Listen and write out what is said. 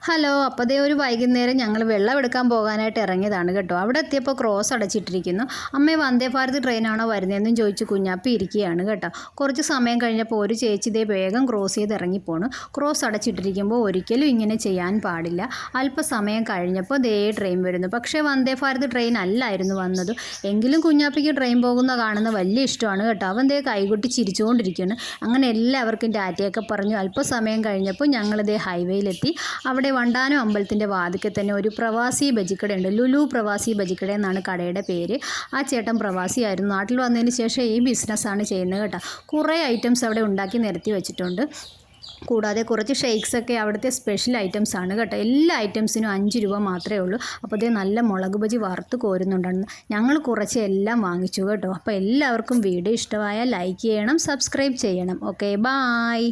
Hello, അപ്പോൾ ദേ ഒരു വൈകുന്നേരം ഞങ്ങൾ വെള്ളം എടുക്കാൻ പോകാനായിട്ട് ഇറങ്ങിയതാണ് കേട്ടോ. അവിടെ എത്തിയപ്പോൾ ക്രോസ് അടച്ചിട്ടിരിക്കുന്നു. അമ്മേ, വന്ദേ ഭാരത് ട്രെയിനാണോ വരുന്നതെന്നും ചോദിച്ച് കുഞ്ഞാപ്പി ഇരിക്കുകയാണ് കേട്ടോ. കുറച്ച് സമയം കഴിഞ്ഞപ്പോൾ ഒരു ചേച്ചി ദേ വേഗം ക്രോസ് ചെയ്ത് ഇറങ്ങിപ്പോണു. ക്രോസ് അടച്ചിട്ടിരിക്കുമ്പോൾ ഒരിക്കലും ഇങ്ങനെ ചെയ്യാൻ പാടില്ല. അല്പസമയം കഴിഞ്ഞപ്പോൾ ദേ ട്രെയിൻ വരുന്നു. പക്ഷേ വന്ദേ ഭാരത് ട്രെയിൻ അല്ലായിരുന്നു വന്നത്. എങ്കിലും കുഞ്ഞാപ്പിക്ക് ട്രെയിൻ പോകുന്ന കാണുന്ന വലിയ ഇഷ്ടമാണ് കേട്ടോ. അവൻ ദേ കൈകൊട്ടി ചിരിച്ചുകൊണ്ടിരിക്കുകയാണ്. അങ്ങനെ എല്ലാവർക്കും ടാറ്റയൊക്കെ പറഞ്ഞു അല്പസമയം കഴിഞ്ഞപ്പോൾ ഞങ്ങളിതേ ഹൈവേയിലെത്തി. അവിടെ വണ്ടാനം അമ്പലത്തിൻ്റെ വാതിക്കൽ തന്നെ ഒരു പ്രവാസി ബജിക്കടയുണ്ട്. ലുലു പ്രവാസി ബജിക്കട എന്നാണ് കടയുടെ പേര്. ആ ചേട്ടൻ പ്രവാസിയായിരുന്നു. നാട്ടിൽ വന്നതിന് ശേഷം ഈ ബിസിനസ്സാണ് ചെയ്യുന്നത് കേട്ടോ. കുറേ ഐറ്റംസ് അവിടെ ഉണ്ടാക്കി നിരത്തി വെച്ചിട്ടുണ്ട്. കൂടാതെ കുറച്ച് ഷെയ്ക്സൊക്കെ അവിടുത്തെ സ്പെഷ്യൽ ഐറ്റംസ് ആണ് കേട്ടോ. എല്ലാ ഐറ്റംസിനും 5 രൂപ മാത്രമേ ഉള്ളൂ. അപ്പോൾ അതേ നല്ല മുളക് ബജി വറുത്ത് കോരുന്നുണ്ടെന്ന് ഞങ്ങൾ കുറച്ച് എല്ലാം വാങ്ങിച്ചു കേട്ടോ. അപ്പോൾ എല്ലാവർക്കും വീഡിയോ ഇഷ്ടമായാൽ ലൈക്ക് ചെയ്യണം, സബ്സ്ക്രൈബ് ചെയ്യണം. Okay, bye.